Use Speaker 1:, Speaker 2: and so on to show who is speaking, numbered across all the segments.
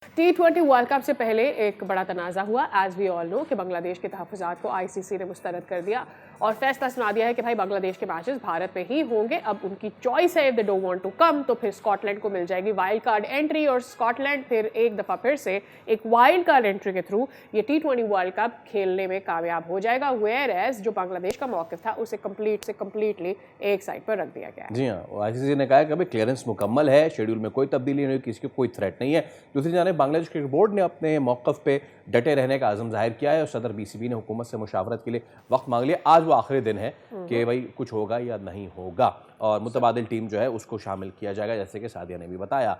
Speaker 1: T20 world cup से पहले एक बड़ा तनाज़ा हुआ एज वी ऑल नो कि बांग्लादेश के तहफ़्फ़ुज़ात को आईसीसी ने मुस्तरद कर दिया और फैसला सुना दिया है कि भाई बांग्लादेश के मैचेस भारत में ही होंगे। अब उनकी चॉइस है, if they don't want to come तो फिर स्कॉटलैंड को मिल जाएगी वाइल्ड कार्ड एंट्री और स्कॉटलैंड फिर एक दफ़ा फिर से एक वाइल्ड कार्ड एंट्री के थ्रू ये T20 वर्ल्ड कप खेलने में कामयाब हो जाएगा। वेयर एज जो बांग्लादेश का मौक़िफ़ था उसे कम्प्लीटली एक साइड पर रख दिया गया है।
Speaker 2: जी हाँ, आईसीसी ने कहा है कि अभी क्लियरेंस मुकम्मल है, शेड्यूल में कोई तब्दीली नहीं हुई, किसी को कोई थ्रेट नहीं है। दूसरी जानिब बांग्लादेश क्रिकेट बोर्ड ने अपने मौक़िफ़ पे डटे रहने का आज़म ज़ाहिर किया है और सदर बीसीबी ने हुकूमत से मुशावरत के लिए वक्त मांग लिया। आज वो आखिरी दिन है कि भाई कुछ होगा या नहीं होगा और मुतबादिल टीम जो है उसको शामिल किया जाएगा, जैसे कि सादिया ने भी बताया।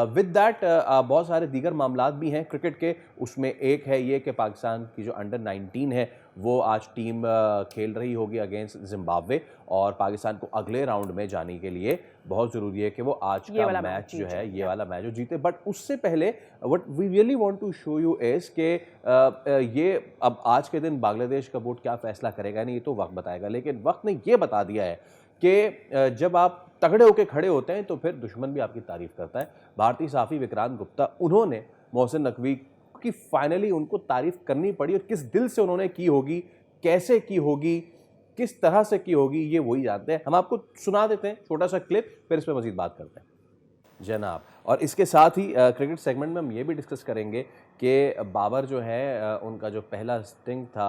Speaker 2: विद दैट बहुत सारे दीगर मामलात भी हैं क्रिकेट के। उसमें एक है ये कि पाकिस्तान की जो अंडर 19 है वो आज टीम खेल रही होगी अगेंस्ट जिम्बाब्वे और पाकिस्तान को अगले राउंड में जाने के लिए बहुत ज़रूरी है कि वो आज का मैच जो है ये वाला मैच जो जीते। बट उससे पहले what we really want to show you is कि ये अब आज के दिन बांग्लादेश का बोर्ड क्या फ़ैसला करेगा नहीं ये तो वक्त बताएगा, लेकिन वक्त ने ये बता दिया है कि जब आप तगड़े होकर खड़े होते हैं तो फिर दुश्मन भी आपकी तारीफ़ करता है। भारतीय सहाफ़ी विक्रांत गुप्ता उन्होंने मोहसिन नकवी की फाइनली उनको तारीफ़ करनी पड़ी और किस दिल से उन्होंने की होगी, कैसे की होगी, किस तरह से की होगी ये वही जानते हैं। हम आपको सुना देते हैं छोटा सा क्लिप, फिर इस पर मज़ीद बात करते हैं जनाब। और इसके साथ ही क्रिकेट सेगमेंट में हम ये भी डिस्कस करेंगे कि बाबर जो है उनका जो पहला स्टिंग था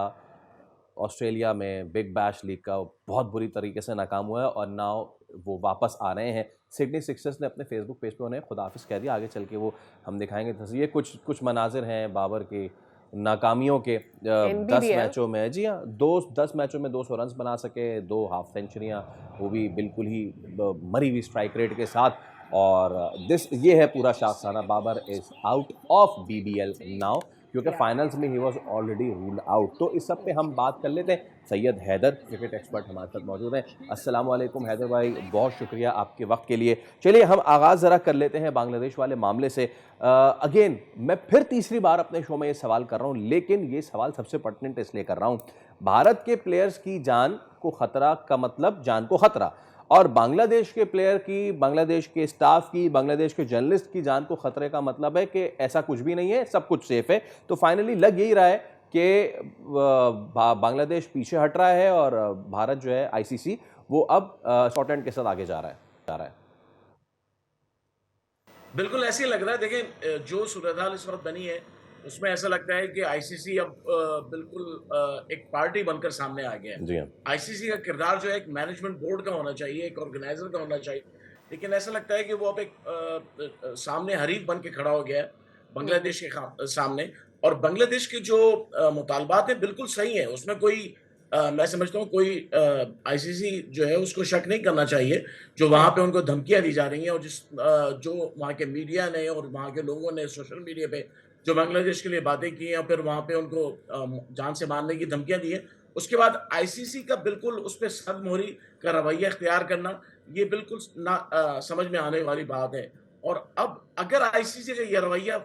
Speaker 2: ऑस्ट्रेलिया में बिग बैश लीग का बहुत बुरी तरीके से नाकाम हुआ है और नाउ वो वापस आ रहे हैं। सिडनी सिक्सर्स ने अपने फेसबुक पेज पे उन्हें खुदाफिज कह दिया। आगे चल के वो हम दिखाएंगे तस्वीर। कुछ मनाजिर हैं बाबर के नाकामियों के 10 मैचों में। जी हाँ, 10 मैचों में 200 रन बना सके, 2 हाफ सेंचुरियाँ, वो भी बिल्कुल ही मरी हुई स्ट्राइक रेट के साथ। और ये है पूरा शाखसाना। Babar is out of BBL now क्योंकि फाइनल्स में he was already ruled out. तो इस सब पे हम बात कर लेते हैं। सैयद हैदर क्रिकेट एक्सपर्ट हमारे साथ मौजूद हैं। अस्सलाम वालेकुम हैदर भाई, बहुत शुक्रिया आपके वक्त के लिए। चलिए हम आगाज़ ज़रा कर लेते हैं बांग्लादेश वाले मामले से। अगेन मैं फिर तीसरी बार अपने शो में ये सवाल कर रहा हूँ, लेकिन ये सवाल सबसे पर्टिनेंट इसलिए कर रहा हूँ, भारत के प्लेयर्स की जान को ख़तरा का मतलब जान को ख़तरा, और बांग्लादेश के प्लेयर की, बांग्लादेश के स्टाफ की, बांग्लादेश के जर्नलिस्ट की जान को खतरे का मतलब है कि ऐसा कुछ भी नहीं है, सब कुछ सेफ है। तो फाइनली लग यही रहा है कि बांग्लादेश पीछे हट रहा है और भारत जो है आईसीसी वो अब स्कॉटलैंड के साथ आगे जा रहा है।
Speaker 3: बिल्कुल ऐसे ही लग रहा है। देखिए जो सूरत हाल इस वक्त बनी है उसमें ऐसा लगता है कि आईसीसी अब बिल्कुल एक पार्टी बनकर सामने आ गया है।
Speaker 2: जी हाँ।
Speaker 3: आईसीसी का किरदार जो है एक मैनेजमेंट बोर्ड का होना चाहिए, एक ऑर्गेनाइजर का होना चाहिए, लेकिन ऐसा लगता है कि वो अब एक सामने हरीफ बन के खड़ा हो गया है बांग्लादेश के सामने। और बांग्लादेश के जो मुतालबात हैं बिल्कुल सही है, उसमें कोई मैं समझता हूँ कोई आईसीसी जो है उसको शक नहीं करना चाहिए। जो वहाँ पे उनको धमकियाँ दी जा रही हैं और जो वहाँ के मीडिया ने और वहाँ के लोगों ने सोशल मीडिया पे जो बांग्लादेश के लिए बातें की हैं और फिर वहाँ पे उनको जान से मारने की धमकियाँ दी हैं, उसके बाद आईसीसी का बिल्कुल उस पे सख्त-मोहरी का रवैया इख्तियार करना, ये बिल्कुल समझ में आने वाली बात है। और अब अगर आईसीसी का ये रवैया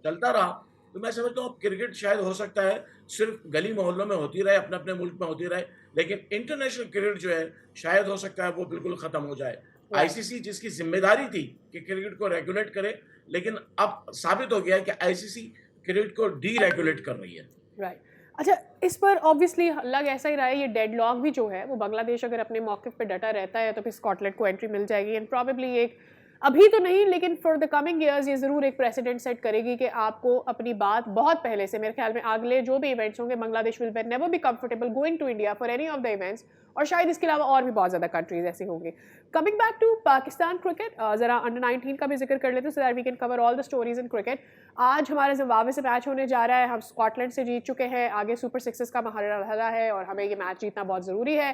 Speaker 3: चलता रहा, तो मैं समझता हूँ क्रिकेट शायद हो सकता है सिर्फ गली मोहल्लों में होती रहे, अपने-अपने मुल्क में होती रहे, लेकिन इंटरनेशनल क्रिकेट जो है शायद हो सकता है वो बिल्कुल खत्म हो जाए। आईसीसी जिसकी ज़िम्मेदारी थी कि क्रिकेट को रेगुलेट करे, लेकिन अब साबित हो गया है कि आईसीसी क्रिकेट को डीरेगुलेट कर रही है।
Speaker 1: राइट। अच्छा, इस पर ऑब्वियसली लग ऐसा ही रहा है, ये डेडलॉक भी जो है वो बांग्लादेश अगर अपने मौक़िफ़ पे डटा रहता है तो फिर स्कॉटलैंड को एंट्री मिल जाएगी एंड प्रॉबेबली एक अभी तो नहीं लेकिन फॉर द कमिंग ईयर्स ये ज़रूर एक प्रेसिडेंट सेट करेगी कि आपको अपनी बात बहुत पहले से, मेरे ख्याल में अगले जो भी इवेंट्स होंगे Bangladesh will never be comfortable going to India for any of the events, और शायद इसके अलावा और भी बहुत ज़्यादा कंट्रीज ऐसे होंगे। Coming back to Pakistan cricket, ज़रा अंडर 19 का भी जिक्र कर लेते हैं so that we can cover all the stories in cricket. आज हमारे जिम्बाब्वे से मैच होने जा रहा है, हम स्कॉटलैंड से जीत चुके हैं, आगे सुपर सिक्सेस का मरहला है और हमें ये मैच जीतना बहुत ज़रूरी है।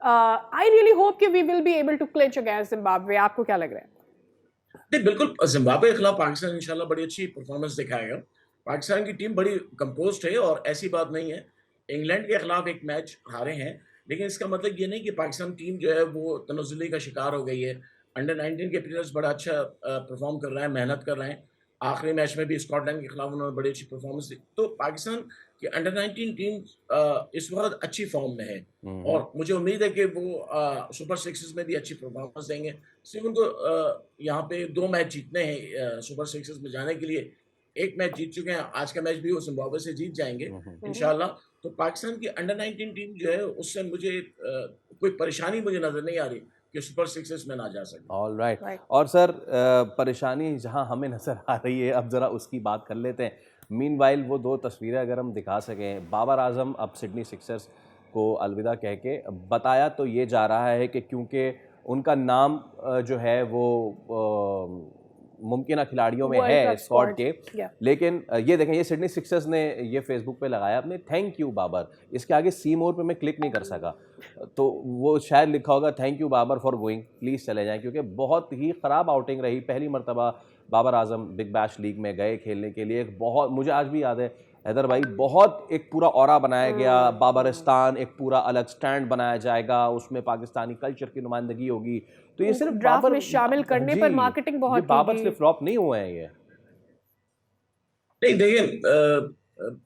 Speaker 1: आई रियली होप कि we will be able to clinch against Zimbabwe. आपको क्या लग रहा है?
Speaker 3: नहीं, बिल्कुल ज़िम्बाब्वे के खिलाफ पाकिस्तान इंशाल्लाह बड़ी अच्छी परफॉर्मेंस दिखाएगा। पाकिस्तान की टीम बड़ी कंपोज़्ड है और ऐसी बात नहीं है, इंग्लैंड के खिलाफ एक मैच हारे हैं, लेकिन इसका मतलब ये नहीं कि पाकिस्तान टीम जो है वो तनज़्ज़ुली का शिकार हो गई है। अंडर 19 के प्लेयर्स बड़ा अच्छा परफ़ॉर्म कर रहे हैं, मेहनत कर रहे हैं आखिरी मैच में भी स्कॉटलैंड के खिलाफ उन्होंने बड़ी अच्छी परफॉर्मेंस दी। तो पाकिस्तान की अंडर 19 टीम इस वक्त अच्छी फॉर्म में है और मुझे उम्मीद है कि वो सुपर सिक्सेस में भी अच्छी परफॉर्मेंस देंगे। सिर्फ उनको यहाँ पे 2 मैच जीतने हैं सुपर सिक्सेस में जाने के लिए। 1 मैच जीत चुके हैं, आज का मैच भी वो जिम्बाब्वे से जीत जाएंगे इंशाल्लाह। तो पाकिस्तान की अंडर 19 टीम जो है उससे मुझे कोई परेशानी मुझे नजर नहीं आ रही कि सुपर सिक्सेस में ना जा सके।
Speaker 2: All right. और सर परेशानी जहां हमें नज़र आ रही है, अब ज़रा उसकी बात कर लेते हैं। मीनवाइल वो 2 तस्वीरें अगर हम दिखा सकें, बाबर आजम अब सिडनी सिक्सर्स को अलविदा कह के बताया तो ये जा रहा है कि क्योंकि उनका नाम जो है वो मुमकिन खिलाड़ियों में है स्क्वाड के, लेकिन ये देखें, ये सिडनी सिक्सर्स ने ये फेसबुक पे लगाया अपने थैंक यू बाबर। इसके आगे सी मोर पे मैं क्लिक नहीं कर सका, तो वो शायद लिखा होगा thank you Babar for going, please चले जाएं, क्योंकि बहुत ही ख़राब आउटिंग रही। पहली मरतबा Babar Azam big bash league में गए खेलने के लिए। एक बहुत, मुझे आज भी याद है हैदर भाई, बहुत एक पूरा ऑरा बनाया गया, बाबरिस्तान एक पूरा अलग स्टैंड बनाया जाएगा, उसमें पाकिस्तानी कल्चर की नुमाइंदगी होगी। तो ये सिर्फ
Speaker 1: ड्राफ्ट
Speaker 2: बाबर
Speaker 1: में शामिल करने पर मार्केटिंग बहुत
Speaker 2: ये बाबर से फ्लॉप नहीं हुए हैं ये।
Speaker 3: नहीं देखिए,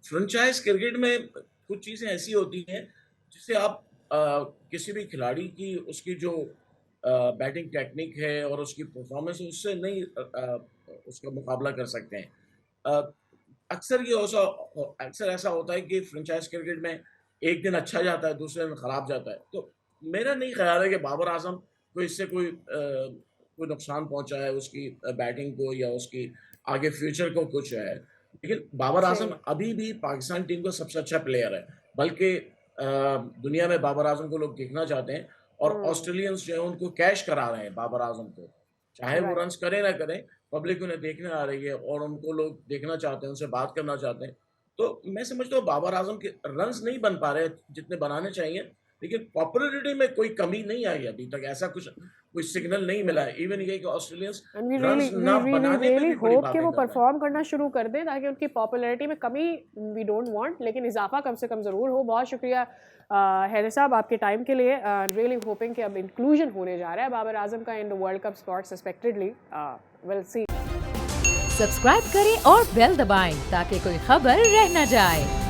Speaker 3: फ्रेंचाइज क्रिकेट में कुछ चीज़ें ऐसी होती हैं जिससे आप किसी भी खिलाड़ी की उसकी जो बैटिंग टेक्निक है और उसकी परफॉर्मेंस है उससे नहीं उसका मुकाबला कर सकते हैं। अक्सर ऐसा होता है कि फ्रेंचाइज क्रिकेट में एक दिन अच्छा जाता है, दूसरे दिन खराब जाता है। तो मेरा नहीं ख्याल है कि बाबर आजम को इससे कोई नुकसान पहुंचा है उसकी बैटिंग को या उसकी आगे फ्यूचर को कुछ है। लेकिन बाबर आजम अभी भी पाकिस्तान टीम का सबसे अच्छा प्लेयर है, बल्कि दुनिया में बाबर आजम को लोग देखना चाहते हैं और ऑस्ट्रेलियंस जो है उनको कैश करा रहे हैं बाबर आजम को, चाहे वो रन्स करें ना करें, पब्लिक उन्हें देखने आ रही है और उनको लोग देखना चाहते हैं, उनसे बात करना चाहते हैं। तो मैं समझता हूँ बाबर आजम के रन्स नहीं बन पा रहे जितने बनाने चाहिए, लेकिन पॉपुलैरिटी में कोई कमी नहीं आई अभी तक, ऐसा कोई सिग्नल नहीं मिला है। इवन ये कि ऑस्ट्रेलियंस रन्स ना बनाने में भी बड़ी बातें
Speaker 1: कि वो
Speaker 3: कर रहे हैं।
Speaker 1: परफॉर्म करना शुरू कर दें ताकि उनकी पॉपुलैरिटी में कमी वी डोंट वांट, लेकिन इजाफा कम से कम ज़रूर हो। बहुत शुक्रिया हैदर साहब आपके टाइम के लिए। रियली होपिंग कि अब इंक्लूजन होने जा रहा है बाबर आजम का in the world cup squad suspectedly. Will see.
Speaker 4: Subscribe करें और बेल दबाएं ताकि कोई खबर रह न जाए।